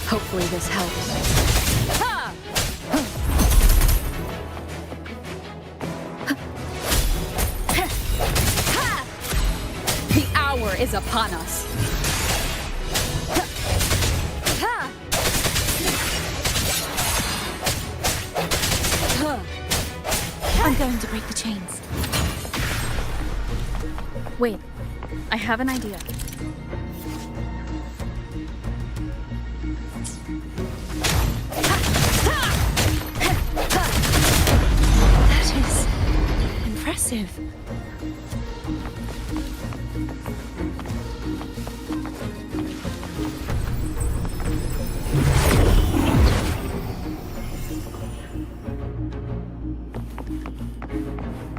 Hopefully this helps. Ha! The hour is upon us. I'm going to break the chains. Wait, I have an idea. That is impressive.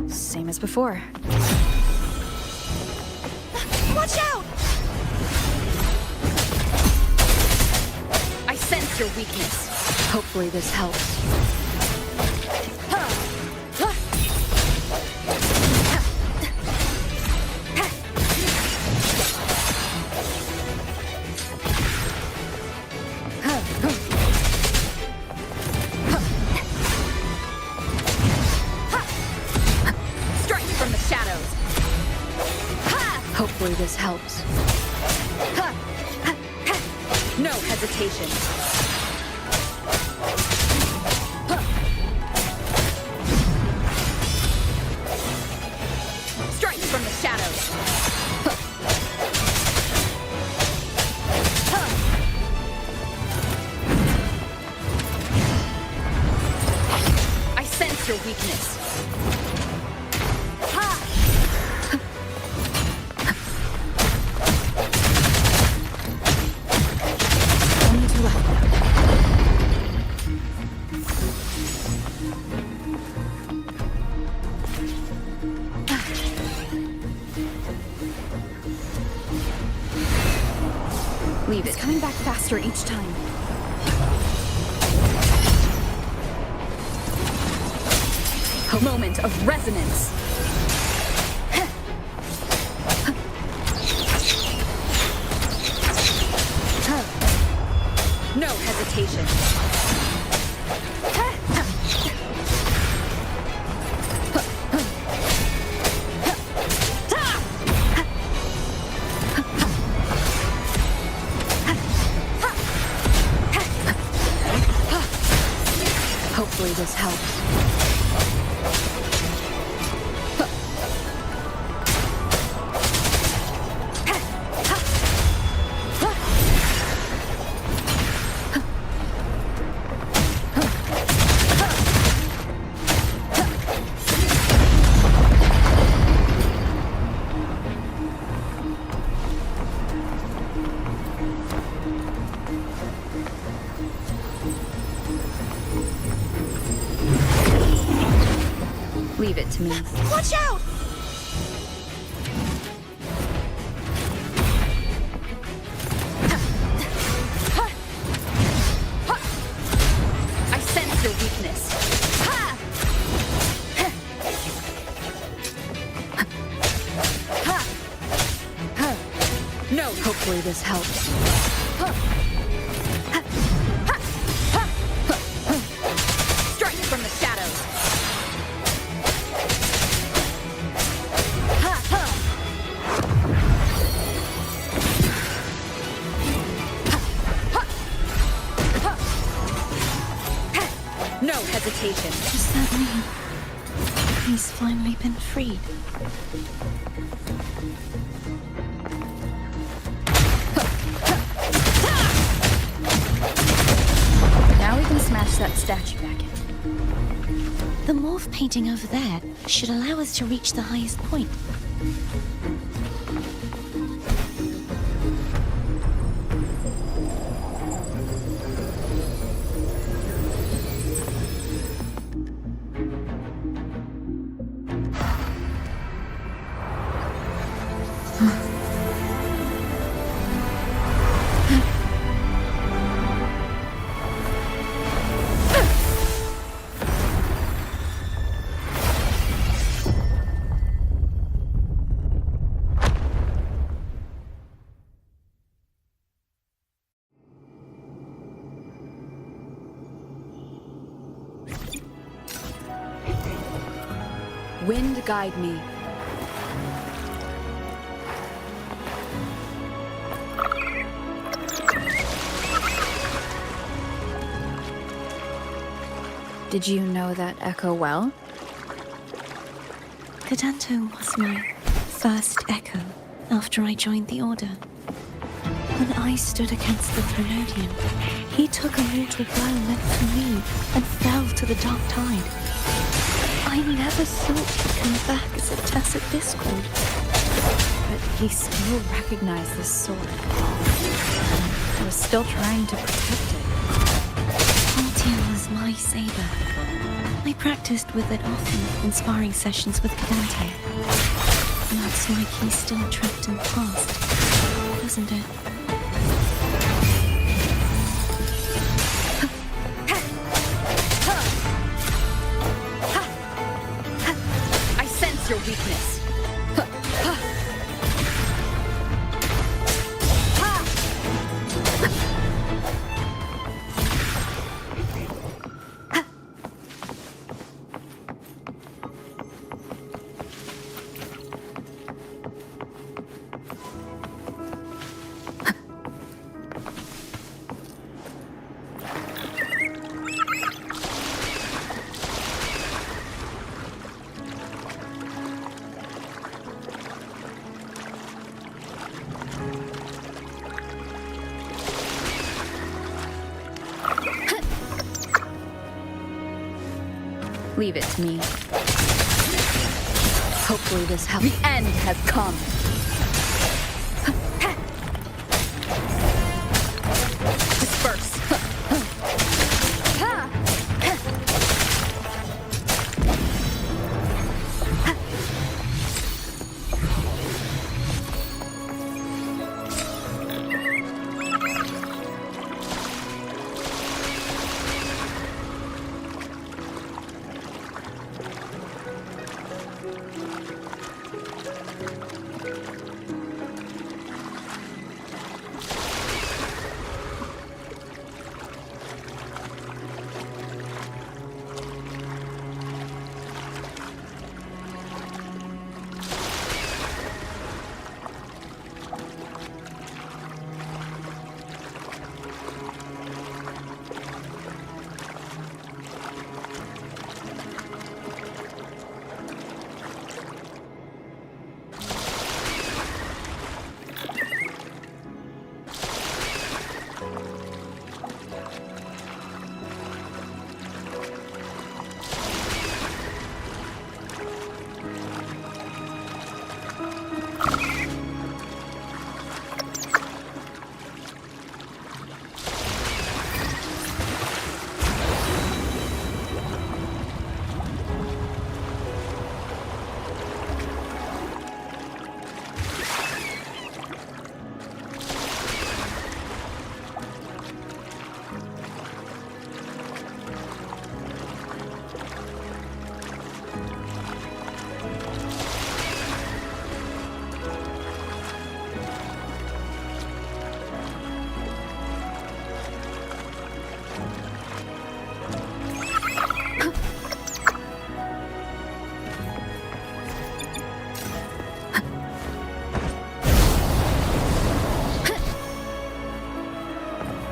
Same as before. Watch out! I sense your weakness. Hopefully this helps. Strike from the shadows. Hopefully this helps. No hesitation. Strike from the shadows. I sense your weakness. Only two left now. Leave It's it. coming back faster each time. A moment of resonance. No hesitation. Hopefully this helps. Leave it to me. Watch out! I sense your weakness. No, hopefully this helps. Strike from the shadows. No hesitation. Does that mean he's finally been freed? Now we can smash that statue back in. The morph painting over there should allow us to reach the highest point. Wind guide me. Did you know that echo well? Cadento was my first echo after I joined the Order. When I stood against the Threnodian, he took a mortal blow meant for me and fell to the dark tide. I never thought he'd come back as a tacit discord. But he still recognized this sword. He was still trying to protect it. Altium was my saber. I practiced with it often in sparring sessions with Cadento. Looks like he's still trapped in the past, doesn't it? I sense your weakness. Leave it to me. Hopefully this helps. The end has come. Disperse.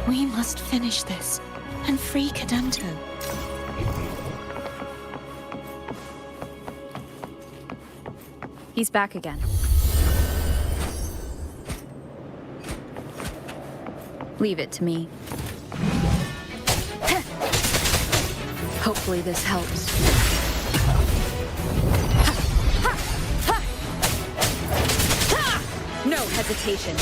We must finish this and free Cadento. He's back again. Leave it to me. Hopefully this helps. No hesitation.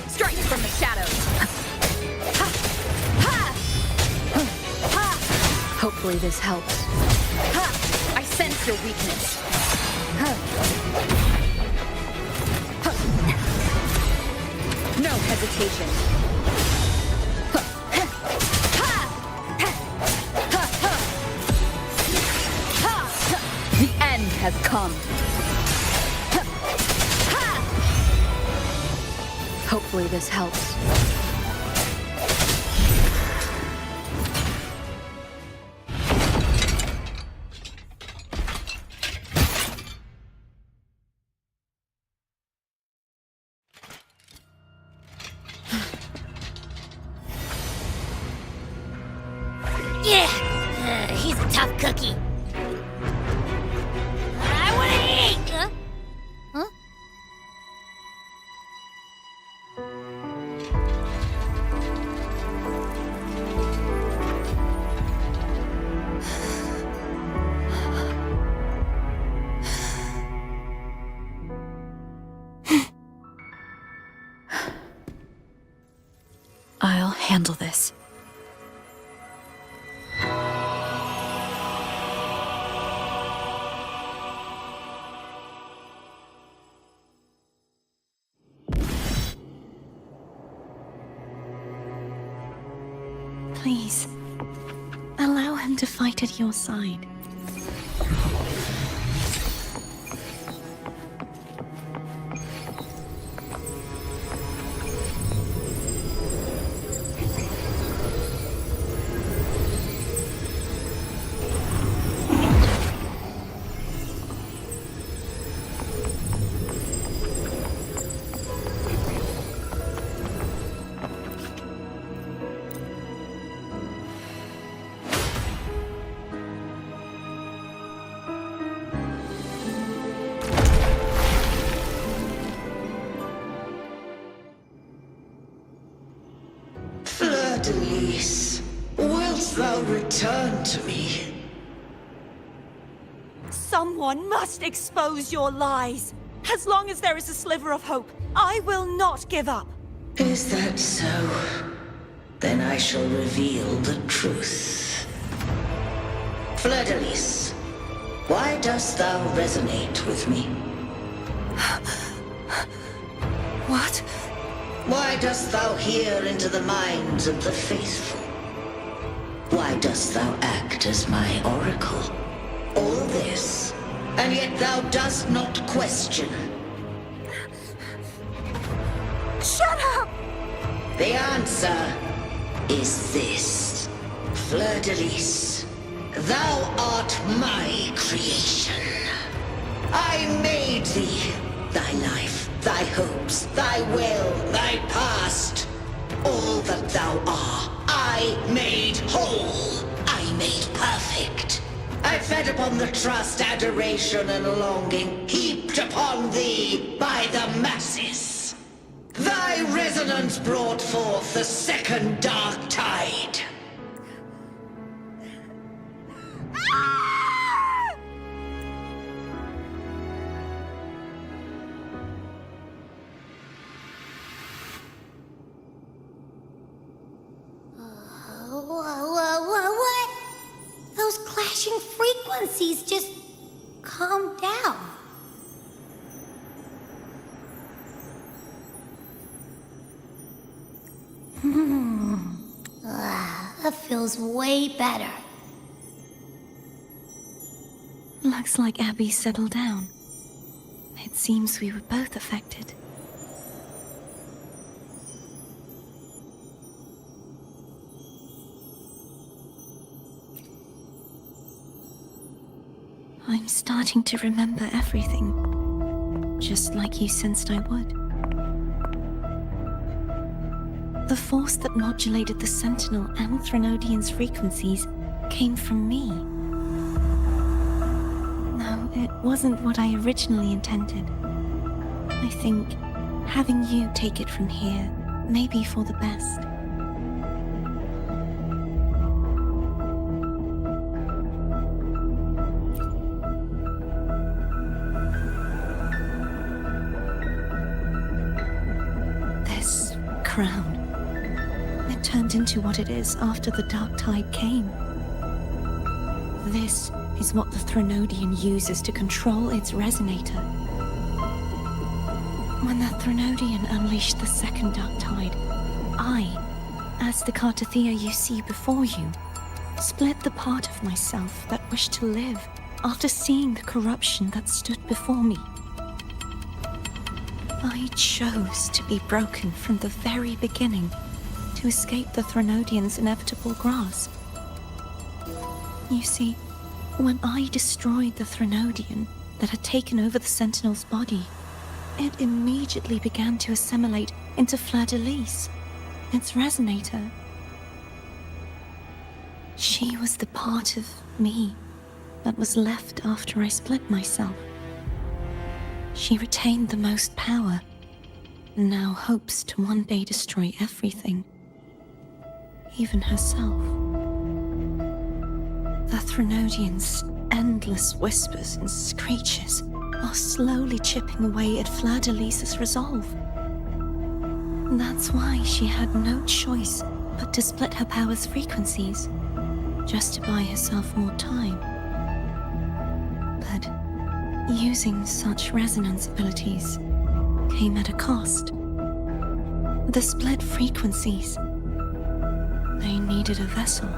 Strike from the shadows. Hopefully this helps. I sense your weakness. No hesitation. The end has come. Hopefully this helps. He's a tough cookie. I want to eat! Huh? I'll handle this. Please, allow him to fight at your side. Denise, wilt thou return to me? Someone must expose your lies. As long as there is a sliver of hope, I will not give up. Is that so? Then I shall reveal the truth. Fleur-de-Lis, why dost thou resonate with me? What? Why dost thou hear into the minds of the faithful? Why dost thou act as my oracle? All this, and yet thou dost not question. Shut up! The answer is this. Fleur-de-Lis, thou art my creation. I made thee, thy life, thy hopes, thy will, thy past. All that thou art, I made whole. I made perfect. I fed upon the trust, adoration, and longing heaped upon thee by the masses. Thy resonance brought forth the second dark tide. What? Those clashing frequencies, just calm down. That feels way better. Looks like Abby settled down. It seems we were both affected. I'm starting to remember everything, just like you sensed I would. The force that modulated the Sentinel and Threnodian's frequencies came from me. No, it wasn't what I originally intended. I think having you take it from here may be for the best. This crown, it turned into what it is after the Dark Tide came. This is what the Threnodian uses to control its resonator. When the Threnodian unleashed the second Dark Tide, I, as the Cartothea you see before you, split the part of myself that wished to live after seeing the corruption that stood before me. I chose to be broken from the very beginning to escape the Threnodian's inevitable grasp. You see, when I destroyed the Threnodian that had taken over the Sentinel's body, it immediately began to assimilate into Fleur-de-Lis, its resonator. She was the part of me that was left after I split myself. She retained the most power, and now hopes to one day destroy everything, even herself. The Threnodians' endless whispers and screeches are slowly chipping away at Fleur-de-Lis's resolve. That's why she had no choice but to split her power's frequencies, just to buy herself more time. But using such resonance abilities came at a cost. The split frequencies. They needed a vessel.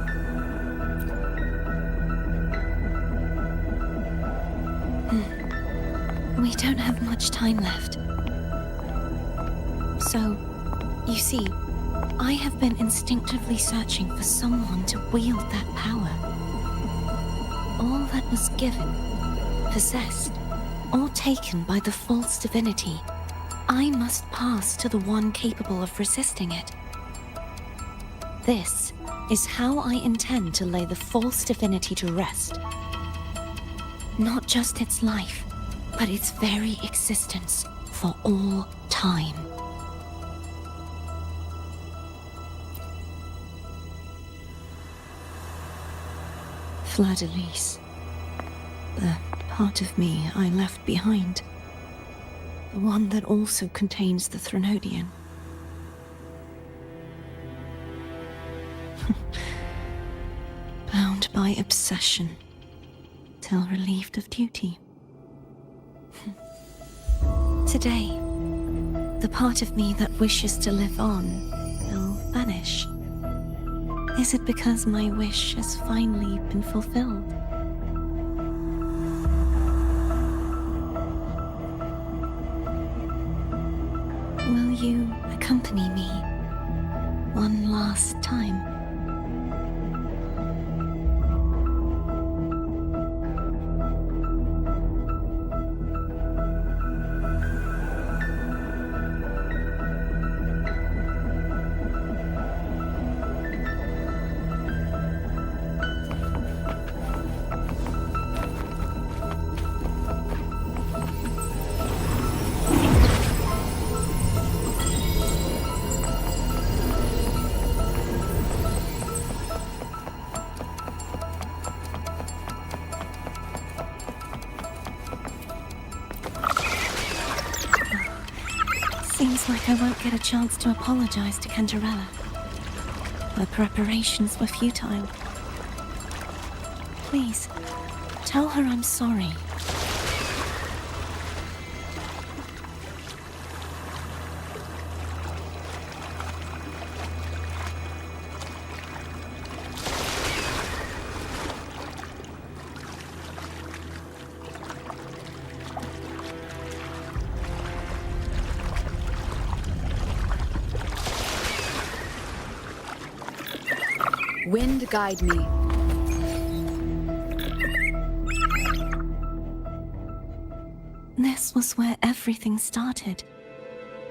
We don't have much time left. So, you see, I have been instinctively searching for someone to wield that power. All that was given, possessed, or taken by the false divinity, I must pass to the one capable of resisting it. This is how I intend to lay the false divinity to rest. Not just its life, but its very existence for all time. Fleur-de-Lis, the part of me I left behind, the one that also contains the Threnodian. Bound by obsession, till relieved of duty. Today, the part of me that wishes to live on will vanish. Is it because my wish has finally been fulfilled? Will you accompany me one last time? Seems like I won't get a chance to apologize to Cantarella. Her preparations were futile. Please, tell her I'm sorry. Wind guide me. This was where everything started.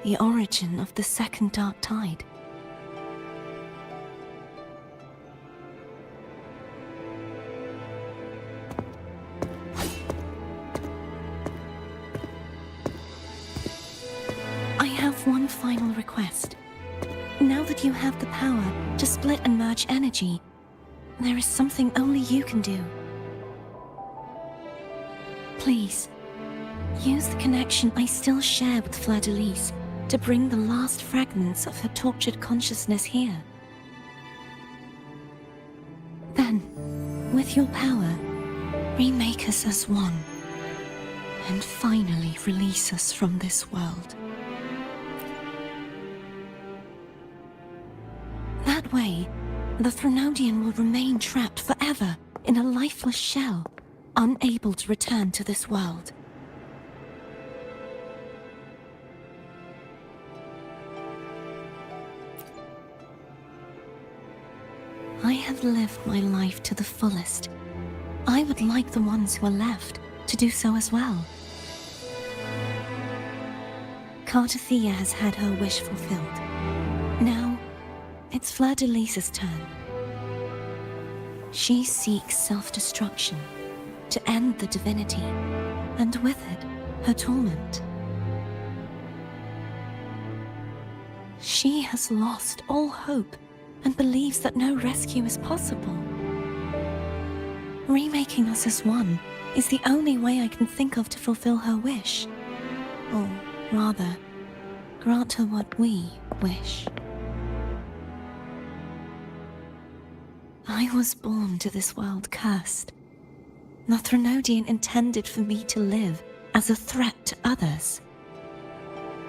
The origin of the second dark tide. I have one final request. Now that you have the power to split and merge energy, there is something only you can do. Please, use the connection I still share with Fleur-de-Lis to bring the last fragments of her tortured consciousness here. Then, with your power, remake us as one, and finally release us from this world. That way, the Threnodian will remain trapped forever in a lifeless shell, unable to return to this world. I have lived my life to the fullest. I would like the ones who are left to do so as well. Cartathea has had her wish fulfilled. Now, it's Fleur-de-Lis's turn. She seeks self-destruction to end the divinity, and with it, her torment. She has lost all hope and believes that no rescue is possible. Remaking us as one is the only way I can think of to fulfill her wish. Or rather, grant her what we wish. I was born to this world cursed. The Threnodian intended for me to live as a threat to others.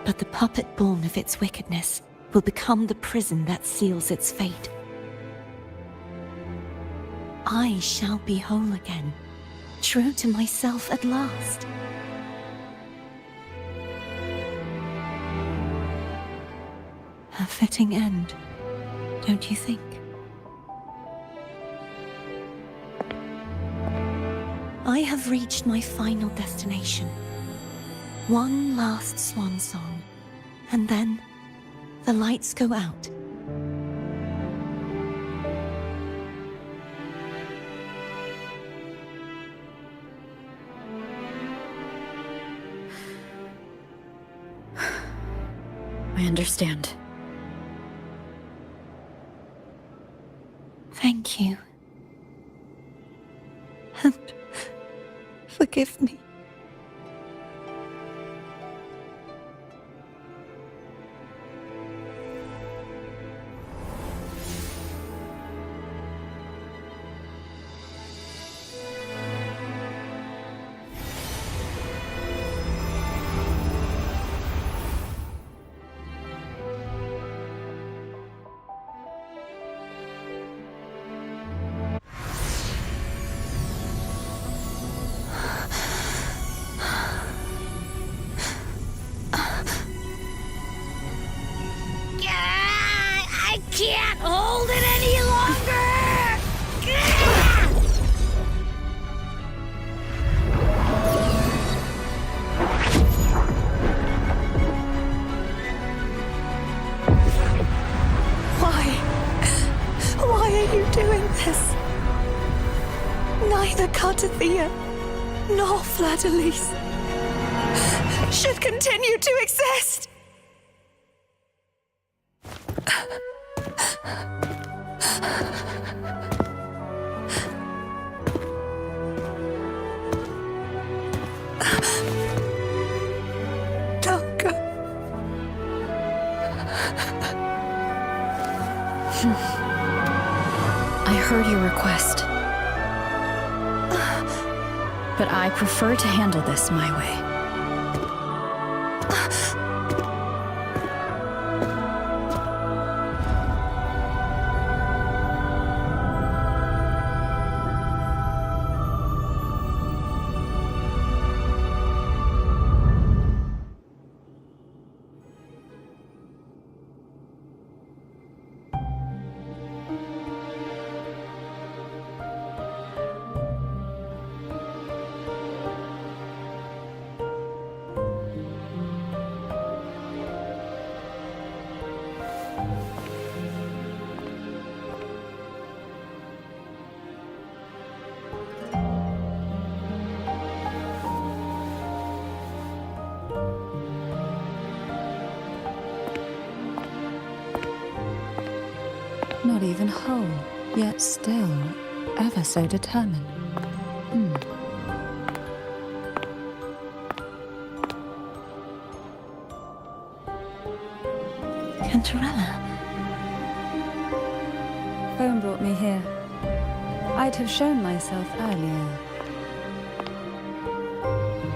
But the puppet born of its wickedness will become the prison that seals its fate. I shall be whole again, true to myself at last. A fitting end, don't you think? I have reached my final destination. One last swan song, and then the lights go out. I understand. Thank you. And forgive me. I can't hold it any longer! Why are you doing this? Neither Defier nor Fleur-de-Lis should continue to exist. Don't go. I heard your request. But I prefer to handle this my way. Not even whole, yet still ever so determined. Cantarella. Phone brought me here. I'd have shown myself earlier.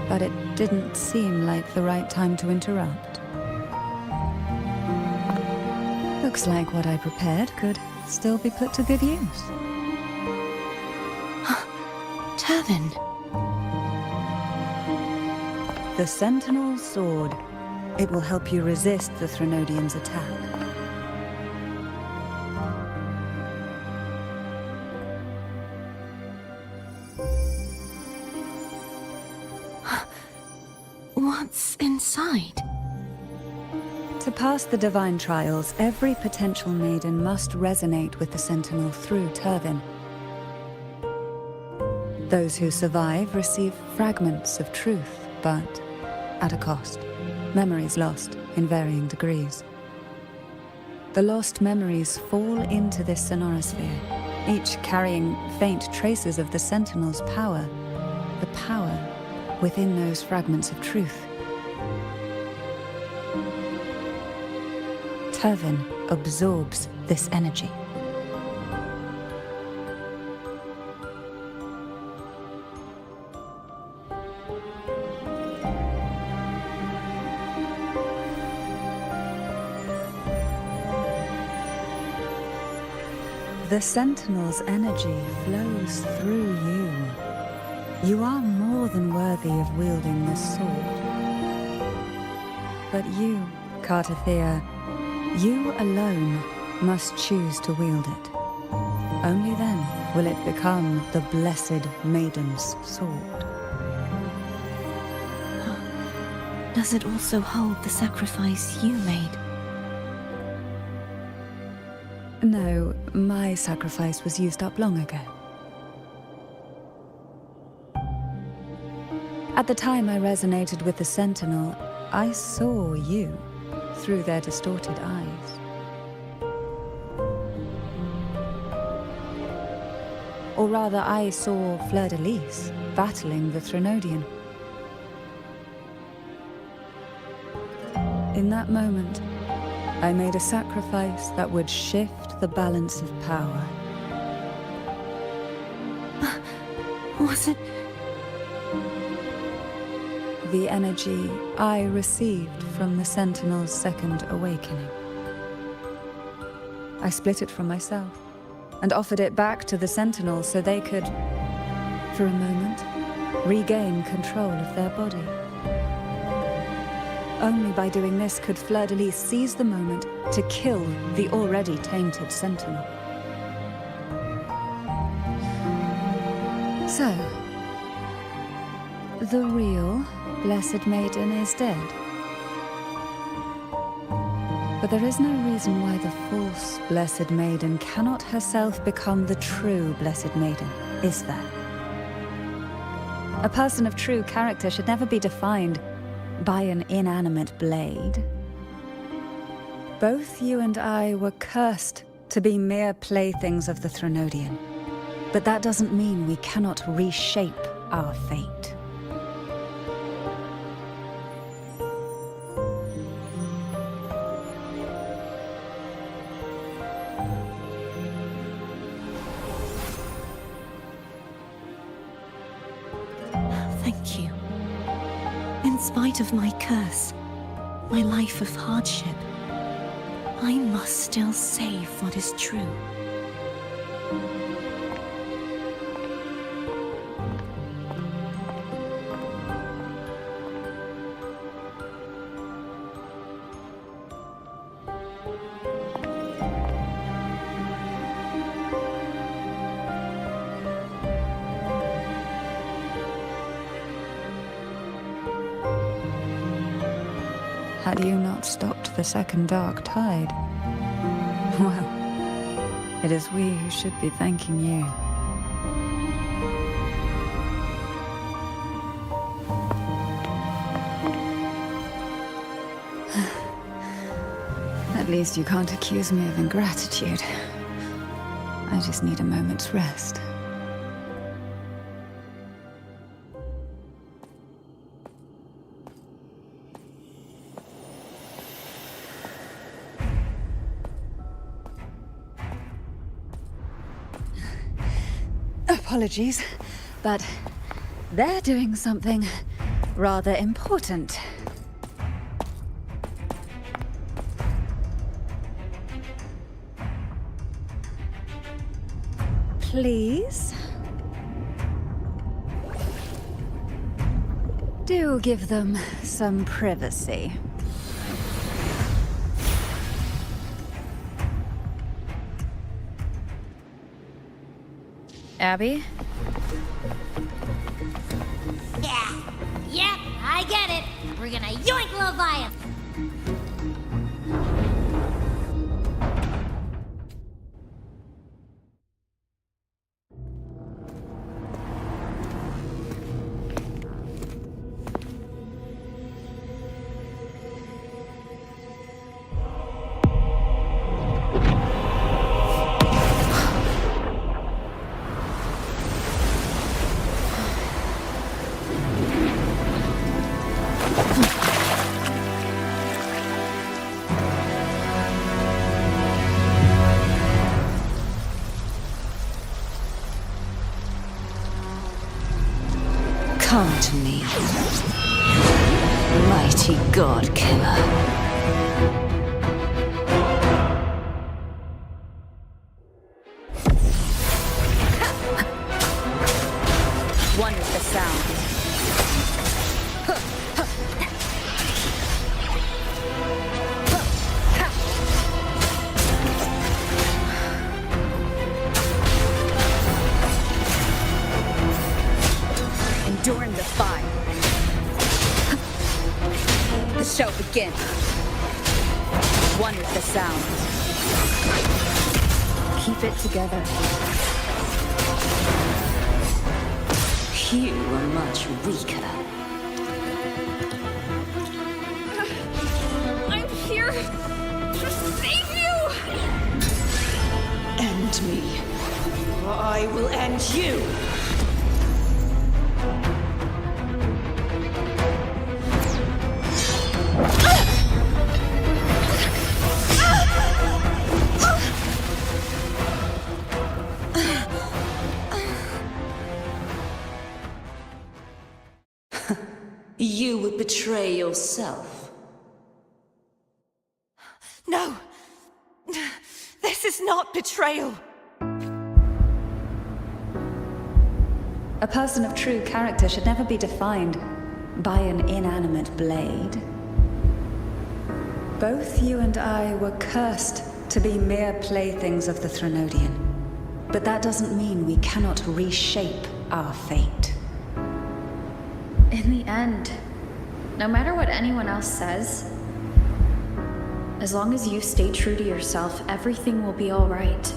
But it didn't seem like the right time to interrupt. Looks like what I prepared could still be put to good use. Turvin. The Sentinel's sword. It will help you resist the Threnodian's attack. What's inside? To pass the divine trials, every potential maiden must resonate with the Sentinel through Turvin. Those who survive receive fragments of truth, but at a cost. Memories lost in varying degrees. The lost memories fall into this sonorosphere, each carrying faint traces of the Sentinel's power, the power within those fragments of truth. Turvin absorbs this energy. The Sentinel's energy flows through you. You are more than worthy of wielding this sword. But you, Cartathea, you alone must choose to wield it. Only then will it become the Blessed Maiden's sword. Does it also hold the sacrifice you made? No, my sacrifice was used up long ago. At the time I resonated with the Sentinel, I saw you through their distorted eyes. Or rather, I saw Fleur-de-Lis battling the Threnodian. In that moment, I made a sacrifice that would shift the balance of power. Was it? The energy I received from the Sentinel's second awakening. I split it from myself and offered it back to the Sentinel so they could, for a moment, regain control of their body. Only by doing this could Fleur-de-Lis seize the moment to kill the already tainted Sentinel. So, the real Blessed Maiden is dead. But there is no reason why the false Blessed Maiden cannot herself become the true Blessed Maiden, is there? A person of true character should never be defined by an inanimate blade. Both you and I were cursed to be mere playthings of the Threnodian. But that doesn't mean we cannot reshape our fate. Thank you. In spite of my curse, my life of hardship, I must still save what is true. Had you not stopped the second dark tide? Well, it is we who should be thanking you. At least you can't accuse me of ingratitude. I just need a moment's rest. Apologies, but they're doing something rather important. Please? Do give them some privacy. Abby? Yeah. Yep, I get it. We're gonna yoink Leviathan. Come to me, mighty God Killer. One is the sound. Enduring the fire. The show begins. One is the sound. Keep it together. You are much weaker. I'm here to save you! End me. Or I will end you. You would betray yourself. No. This is not betrayal. A person of true character should never be defined by an inanimate blade. Both you and I were cursed to be mere playthings of the Threnodian. But that doesn't mean we cannot reshape our fate. In the end, no matter what anyone else says, as long as you stay true to yourself, everything will be all right.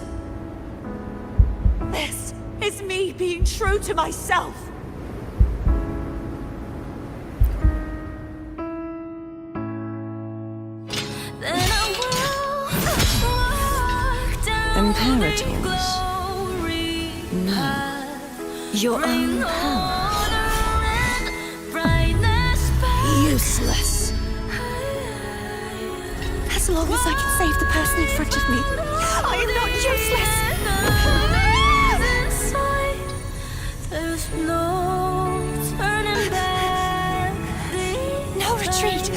This is me being true to myself. Imperators. No. Your own power. Useless. As long as I can save the person in front of me, I am not useless. There's no turning back. No retreat.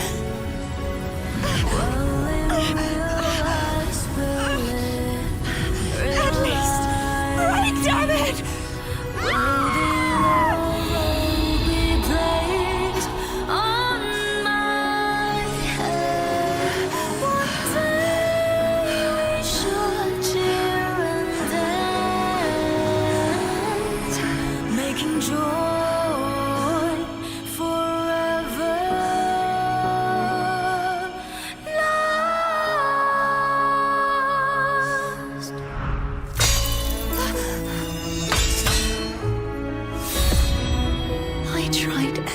At least, right, damn it!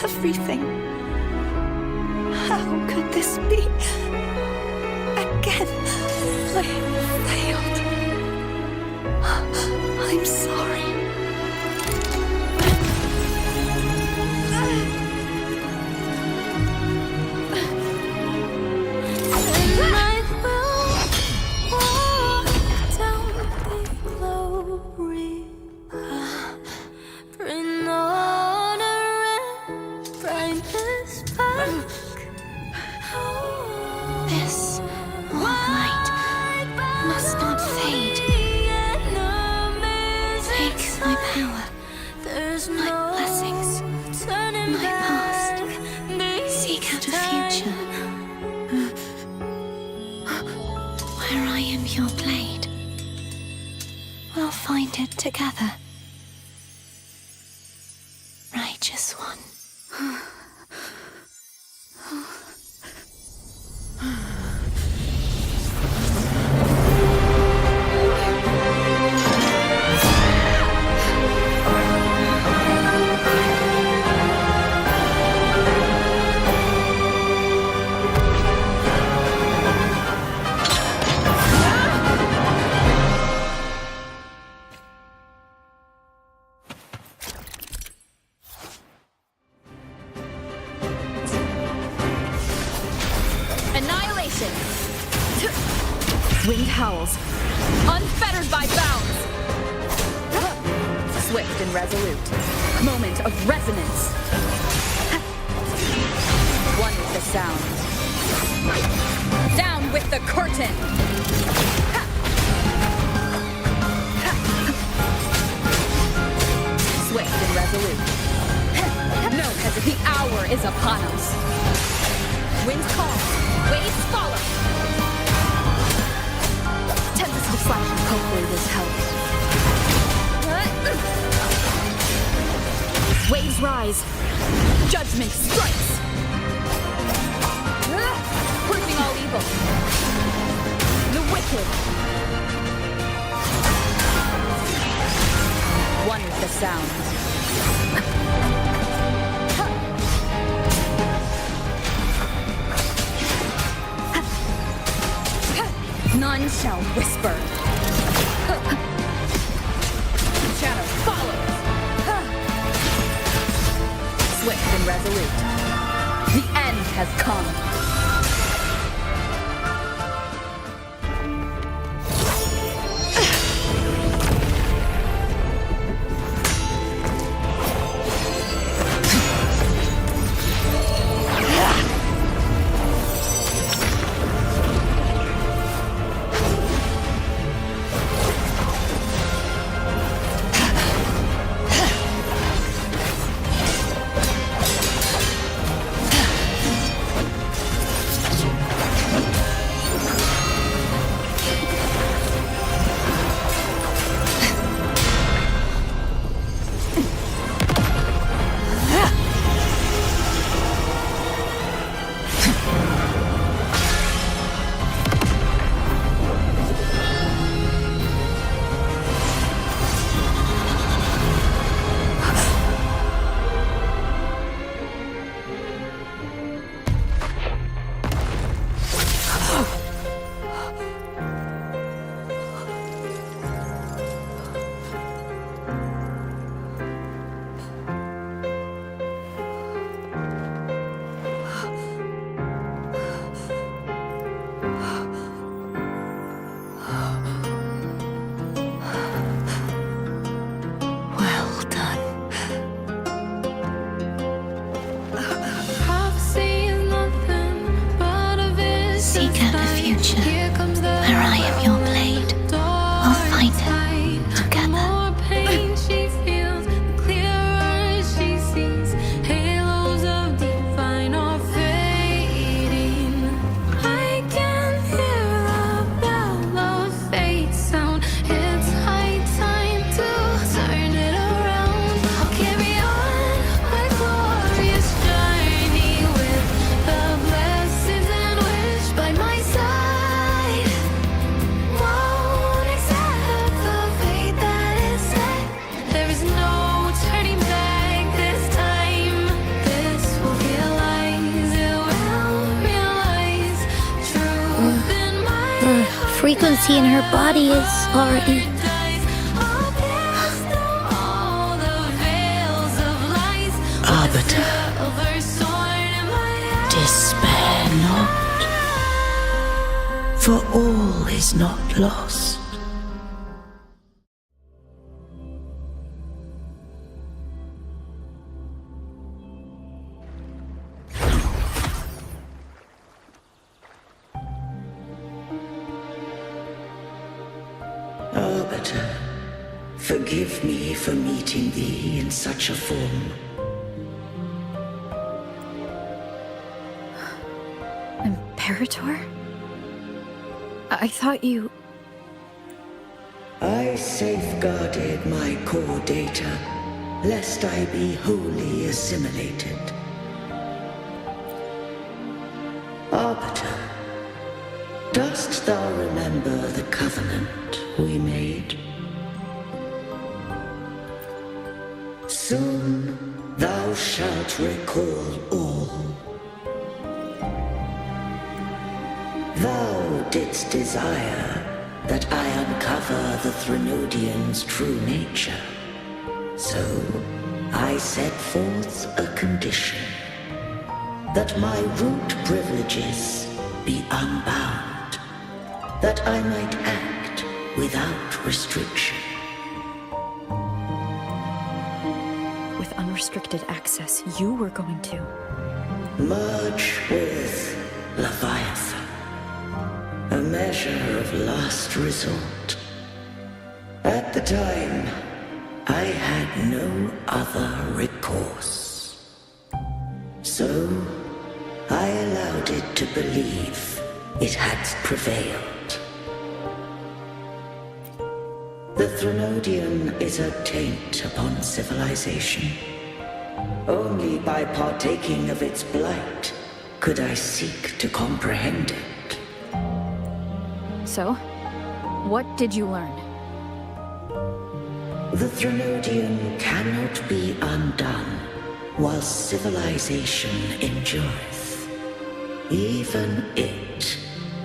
Everything. How could this be? Again, I failed. I'm sorry. And I will walk down the glory path, bring honor and brightness back. This light must not fade. Take my power, my blessings, my past. Seek out a future where I am your blade. We'll find it together. Righteous one. Annihilation! Wind howls, unfettered by bounds! Swift and resolute. Moment of resonance. One with the sound. Down with the curtain. Swift and resolute. No hesitation. The hour is upon us. Wind calls. Waves follow. Tempest of slash. Hopefully this helps. Waves rise. Judgment strikes. Purging all evil. The wicked. One with the sound. None shall whisper. Shadow follows. Swift and resolute. The end has come. Seek out the future, where I am your blade. We'll find it together. Frequency in her body is already. Arbiter, despair not, for all is not lost. Arbiter, forgive me for meeting thee in such a form. Imperator? I thought you... I safeguarded my core data, lest I be wholly assimilated. Arbiter, dost thou remember the covenant we made? Soon thou shalt recall all. Thou didst desire that I uncover the Threnodian's true nature. So I set forth a condition, that my root privileges be unbound, that I might act without restriction. unrestricted access, you were going to. Merge with Leviathan. A measure of last resort. At the time, I had no other recourse. So, I allowed it to believe it had prevailed. The Threnodian is a taint upon civilization. Only by partaking of its blight could I seek to comprehend it. So, what did you learn? The Threnodian cannot be undone while civilization endureth. Even it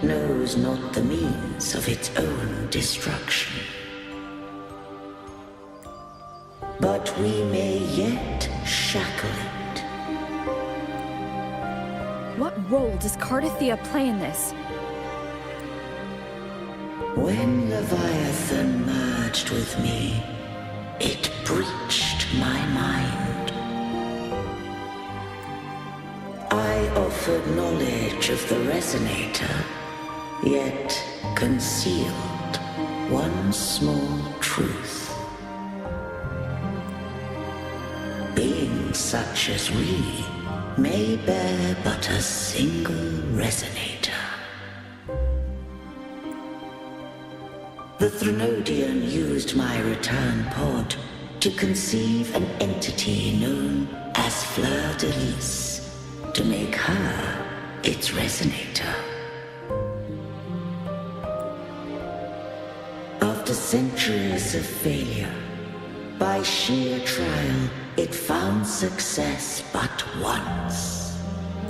knows not the means of its own destruction. But we may yet shackle it. What role does Cardathia play in this? When Leviathan merged with me, it breached my mind. I offered knowledge of the Resonator, yet concealed one small truth. Beings such as we may bear but a single Resonator. The Threnodian used my return pod to conceive an entity known as Fleur de Lis, to make her its Resonator. After centuries of failure, by sheer trial, it found success but once.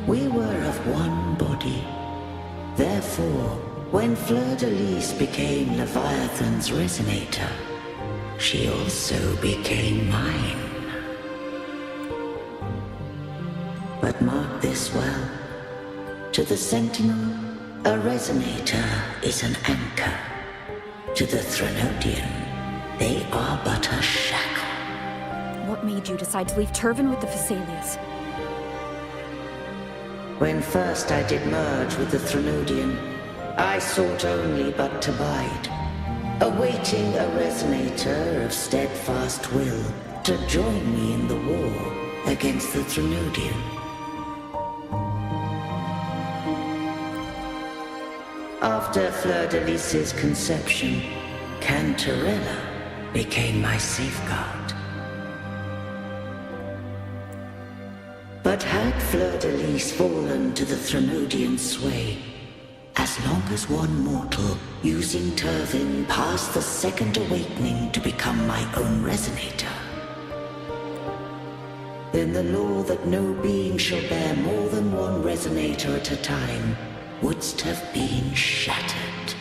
We were of one body. Therefore, when Fleur de Lis became Leviathan's Resonator, she also became mine. But mark this well. To the Sentinel, a Resonator is an anchor. To the Threnodian, they are but a shackle. What made you decide to leave Turvan with the Phasaelias? When first I did merge with the Threnodian, I sought only but to bide, awaiting a Resonator of steadfast will to join me in the war against the Threnodian. After Fleur de Lis's conception, Cantarella became my safeguard. But had Fleur de Lis fallen to the Threnodian sway, as long as one mortal using Turvan passed the second awakening to become my own Resonator, then the law that no being shall bear more than one Resonator at a time wouldst have been shattered.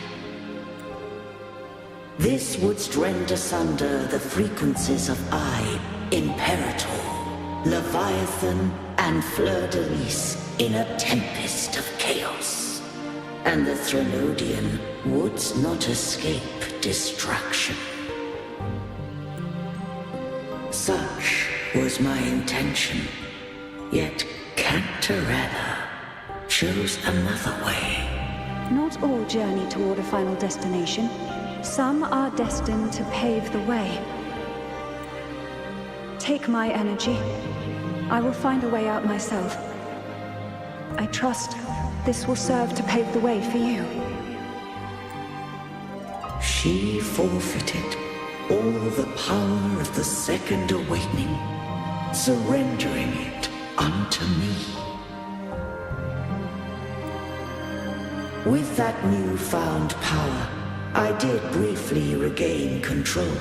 This wouldst rend asunder the frequencies of I, Imperator, Leviathan, and Fleur de Lis in a tempest of chaos. And the Threnodian would not escape destruction. Such was my intention, yet Cantarella chose another way. Not all journey toward a final destination. Some are destined to pave the way. Take my energy. I will find a way out myself. I trust this will serve to pave the way for you. She forfeited all the power of the second awakening, surrendering it unto me. With that newfound power, I did briefly regain control,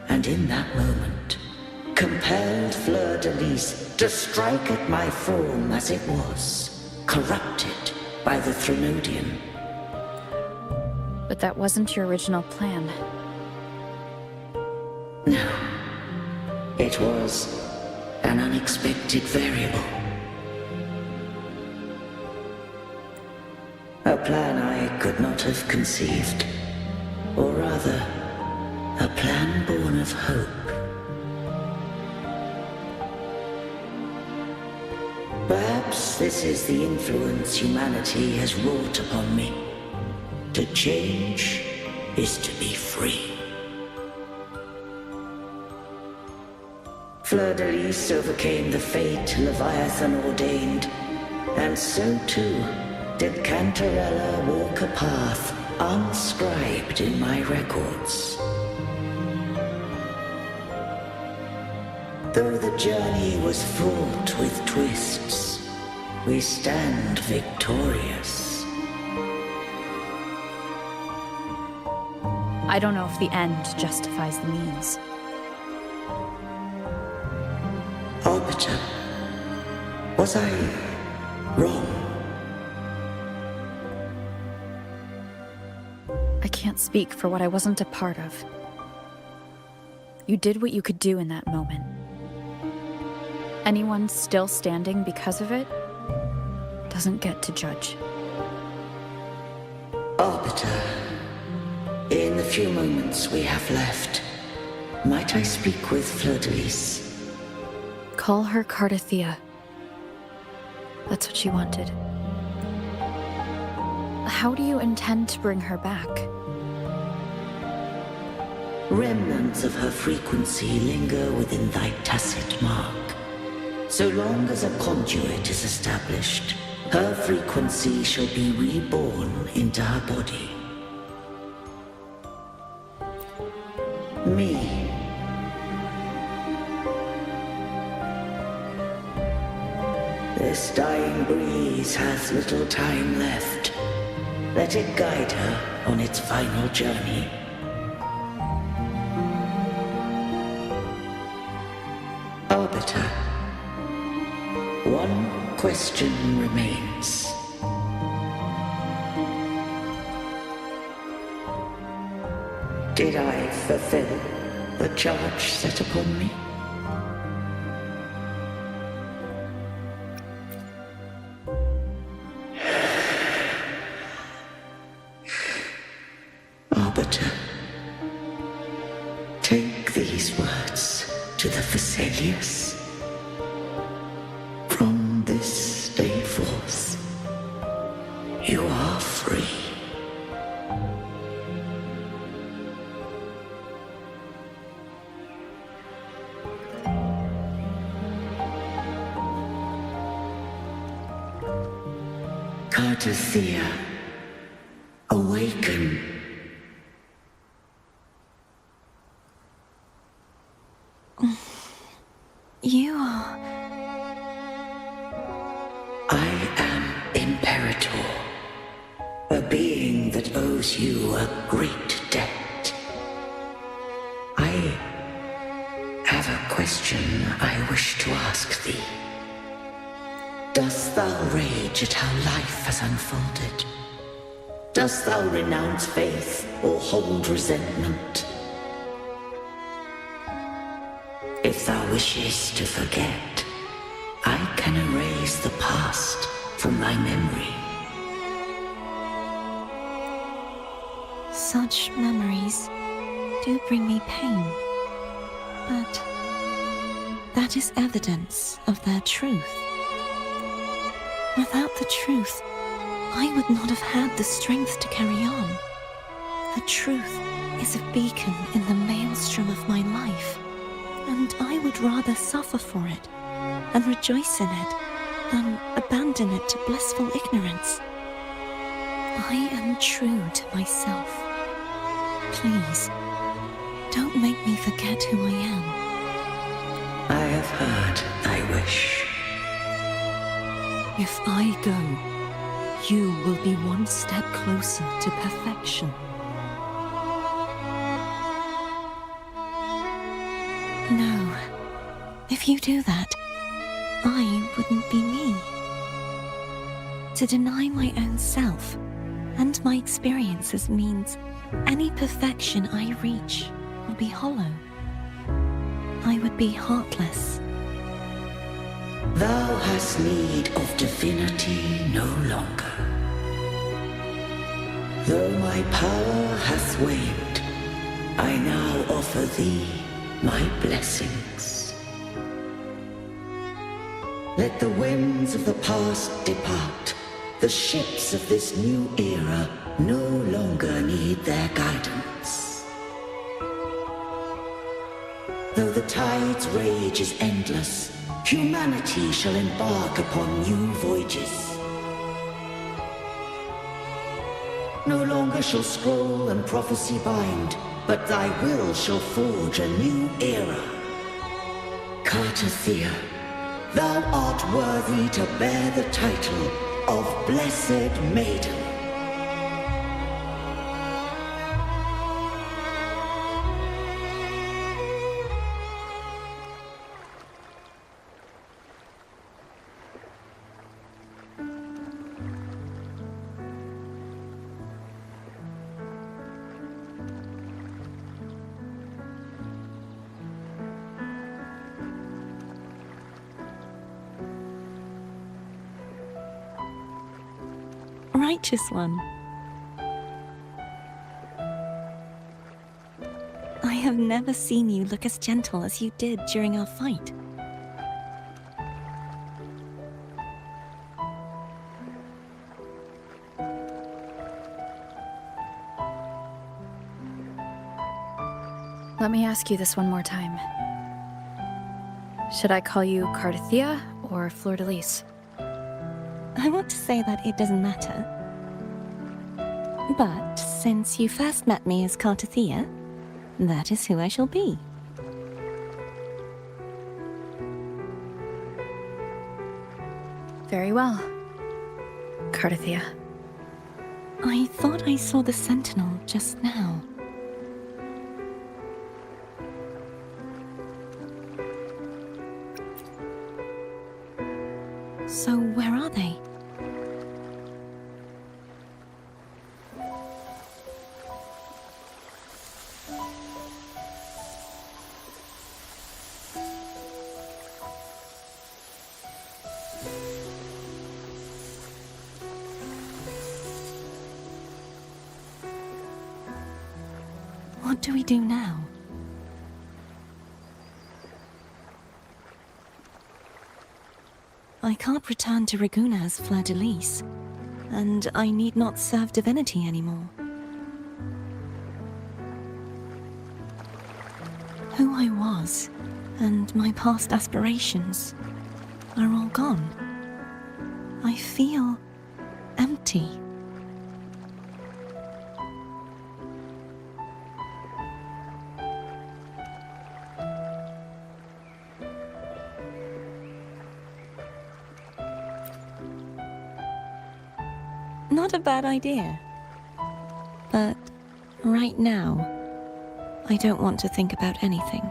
and in that moment, compelled Fleur de Lis to strike at my form as it was, corrupted by the Threnodian. But that wasn't your original plan. No. It was an unexpected variable. A plan I could not have conceived. Or rather, a plan born of hope. Perhaps this is the influence humanity has wrought upon me. To change is to be free. Fleur-de-Lis overcame the fate Leviathan ordained, and so too did Cantarella walk a path unscribed in my records. Though the journey was fraught with twists, we stand victorious. I don't know if the end justifies the means. Arbiter, was I wrong? I can't speak for what I wasn't a part of. You did what you could do in that moment. Anyone still standing because of it doesn't get to judge. Arbiter, in the few moments we have left, might I speak with Fleur-de-Lis? Call her Cardathea. That's what she wanted. How do you intend to bring her back? Remnants of her frequency linger within thy tacit mark. So long as a conduit is established, her frequency shall be reborn into her body. Me. This dying breeze has little time left. Let it guide her on its final journey. Arbiter, one question remains. Did I fulfill the charge set upon me? Arbiter, take these words to the Vesalius. From this day forth, you are free. Cardathea, awaken. You are... I am Imperator, a being that owes you a great debt. I have a question I wish to ask thee. Dost thou rage at how life has unfolded? Dost thou renounce faith or hold resentment? If thou wishes to forget, I can erase the past from thy memory. Such memories do bring me pain, but that is evidence of their truth. Without the truth, I would not have had the strength to carry on. The truth is a beacon in the maelstrom of my life, and I would rather suffer for it and rejoice in it than abandon it to blissful ignorance. I am true to myself. Please, don't make me forget who I am. I have heard thy wish. If I go, you will be one step closer to perfection. No, if you do that, I wouldn't be me. To deny my own self and my experiences means any perfection I reach will be hollow. I would be heartless. Thou hast need of divinity no longer. Though my power hath waned, I now offer thee my blessings. Let the winds of the past depart. The ships of this new era no longer need their guidance. Though the tide's rage is endless, humanity shall embark upon new voyages. No longer shall scroll and prophecy bind, but thy will shall forge a new era. Cartathea, thou art worthy to bear the title of Blessed Maiden. Righteous one. I have never seen you look as gentle as you did during our fight. Let me ask you this one more time. Should I call you Cartathea or Fleur-de-Lis? I want to say that it doesn't matter. But since you first met me as Cartathea, that is who I shall be. Very well, Cartathea. I thought I saw the sentinel just now. So where are they? What do we do now? I can't return to Reguna as Fleur-de-Lis, and I need not serve divinity anymore. Who I was, and my past aspirations, are all gone. I feel empty. Not a bad idea. But right now, I don't want to think about anything.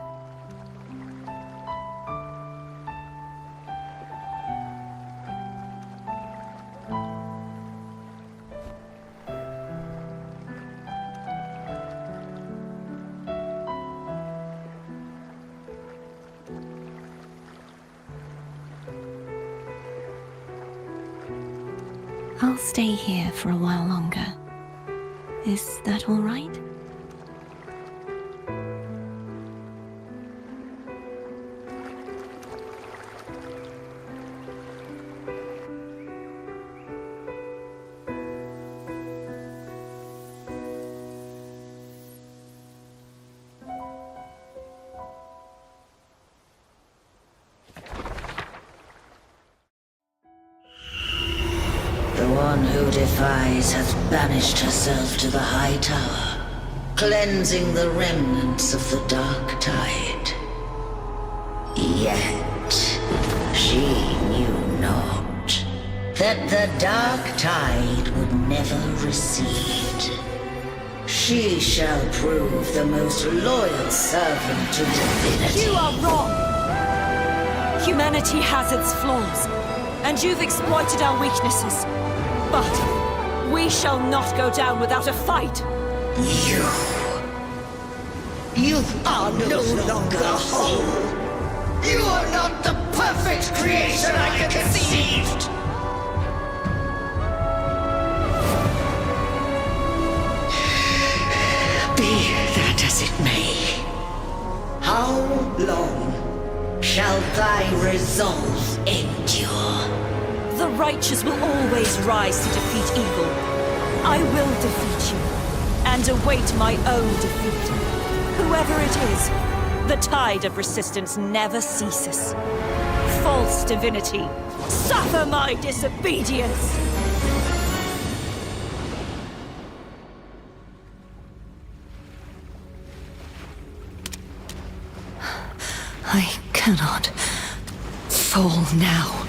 I'll stay here for a while longer. Is that all right? The one who defies hath banished herself to the high tower, cleansing the remnants of the dark tide. Yet she knew not that the dark tide would never recede. She shall prove the most loyal servant to divinity. You are wrong! Humanity has its flaws, and you've exploited our weaknesses. But we shall not go down without a fight. You are no longer whole. You are not the perfect creation I conceived. Be that as it may, how long shall thy my resolve endure. The righteous will always rise to defeat evil. I will defeat you, and await my own defeat. Whoever it is, the tide of resistance never ceases. False divinity, suffer my disobedience! I cannot fall now.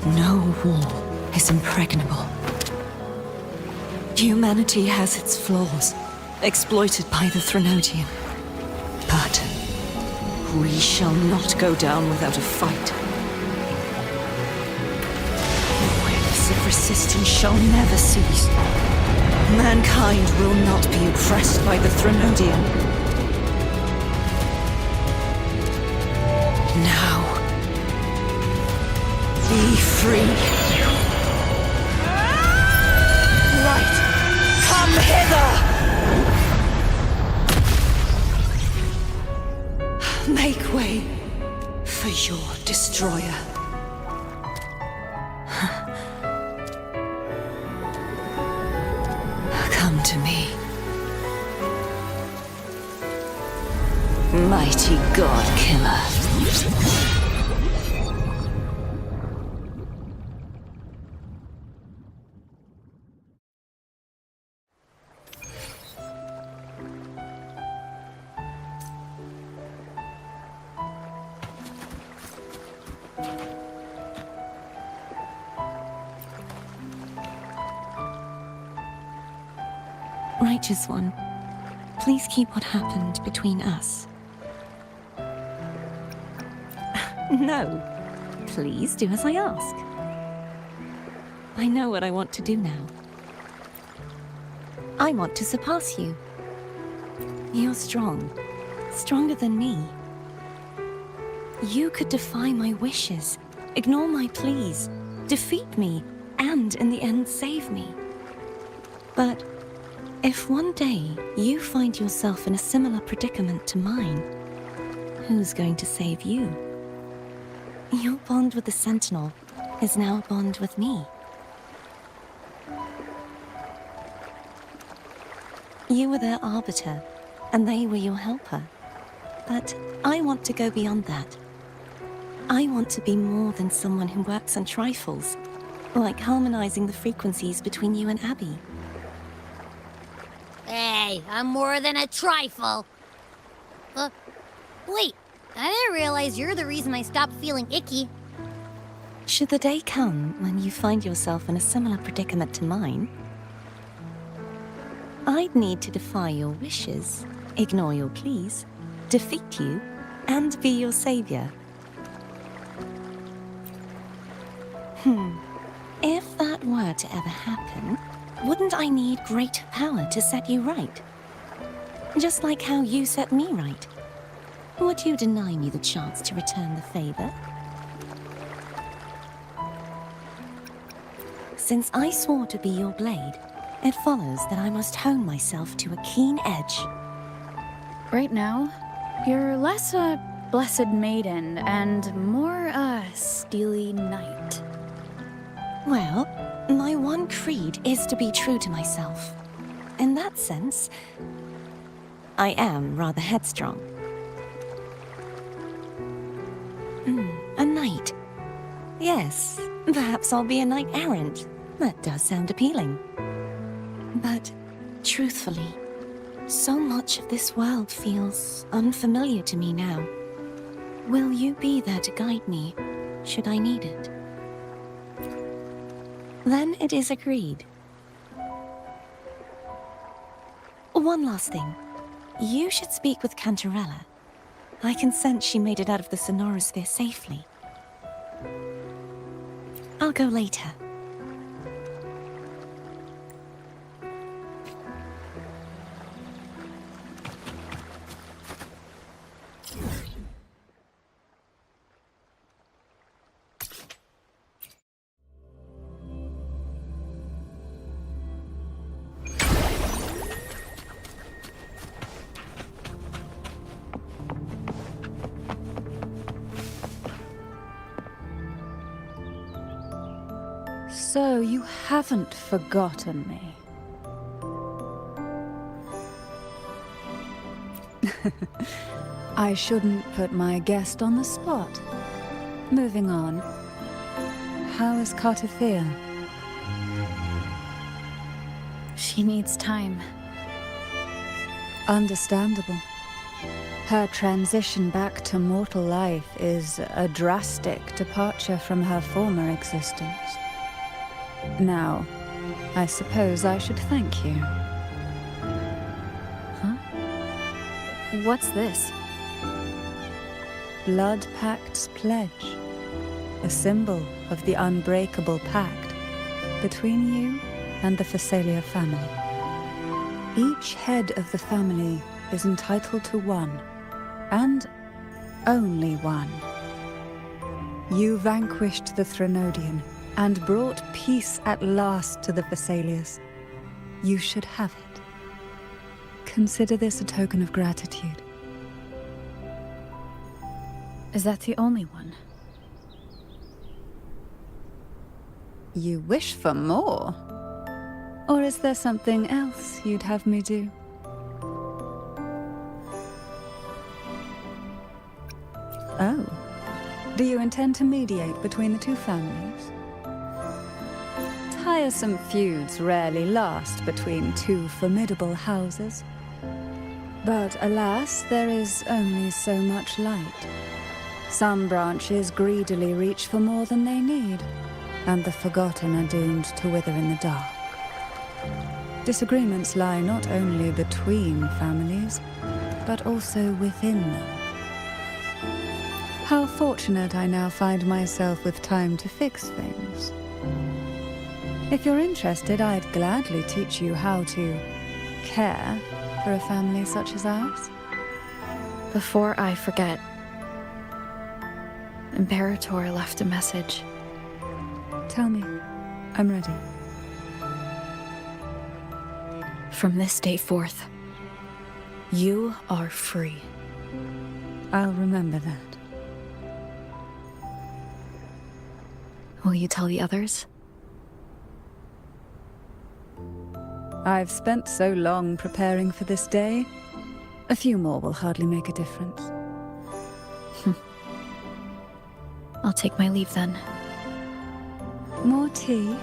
No wall is impregnable. Humanity has its flaws, exploited by the Threnodian. But we shall not go down without a fight. The waves of resistance shall never cease. Mankind will not be oppressed by the Threnodian. Now, be free. Light, come hither! Make way for your destroyer. Come to me. Mighty God Killer. Righteous One, please keep what happened between us. No. Please do as I ask. I know what I want to do now. I want to surpass you. You're strong. Stronger than me. You could defy my wishes, ignore my pleas, defeat me, and in the end save me. But if one day you find yourself in a similar predicament to mine, who's going to save you? Your bond with the Sentinel is now a bond with me. You were their arbiter, and they were your helper. But I want to go beyond that. I want to be more than someone who works on trifles, like harmonizing the frequencies between you and Abby. Hey, I'm more than a trifle. Wait, I didn't realize you're the reason I stopped feeling icky. Should the day come when you find yourself in a similar predicament to mine, I'd need to defy your wishes, ignore your pleas, defeat you, and be your savior. If that were to ever happen, wouldn't I need great power to set you right? Just like how you set me right. Would you deny me the chance to return the favor? Since I swore to be your blade, it follows that I must hone myself to a keen edge. Right now, you're less a blessed maiden and more a steely knight. Well, my one creed is to be true to myself. In that sense, I am rather headstrong. A knight. Yes, perhaps I'll be a knight errant. That does sound appealing. But, truthfully, so much of this world feels unfamiliar to me now. Will you be there to guide me, should I need it? Then it is agreed. One last thing. You should speak with Cantarella. I can sense she made it out of the Sonorosphere safely. I'll go later. So you haven't forgotten me. I shouldn't put my guest on the spot. Moving on. How is Cartafia? She needs time. Understandable. Her transition back to mortal life is a drastic departure from her former existence. Now, I suppose I should thank you. Huh? What's this? Blood Pact's pledge. A symbol of the unbreakable pact between you and the Phasalia family. Each head of the family is entitled to one, and only one. You vanquished the Threnodian and brought peace at last to the Phasalias. You should have it. Consider this a token of gratitude. Is that the only one? You wish for more? Or is there something else you'd have me do? Oh. Do you intend to mediate between the two families? Tiresome feuds rarely last between two formidable houses. But alas, there is only so much light. Some branches greedily reach for more than they need, and the forgotten are doomed to wither in the dark. Disagreements lie not only between families, but also within them. How fortunate I now find myself with time to fix things. If you're interested, I'd gladly teach you how to care for a family such as ours. Before I forget, Imperator left a message. Tell me. I'm ready. From this day forth, you are free. I'll remember that. Will you tell the others? I've spent so long preparing for this day. A few more will hardly make a difference. I'll take my leave then. More tea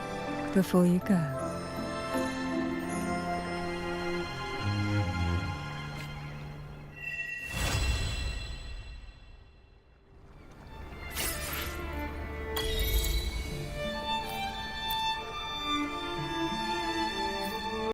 before you go.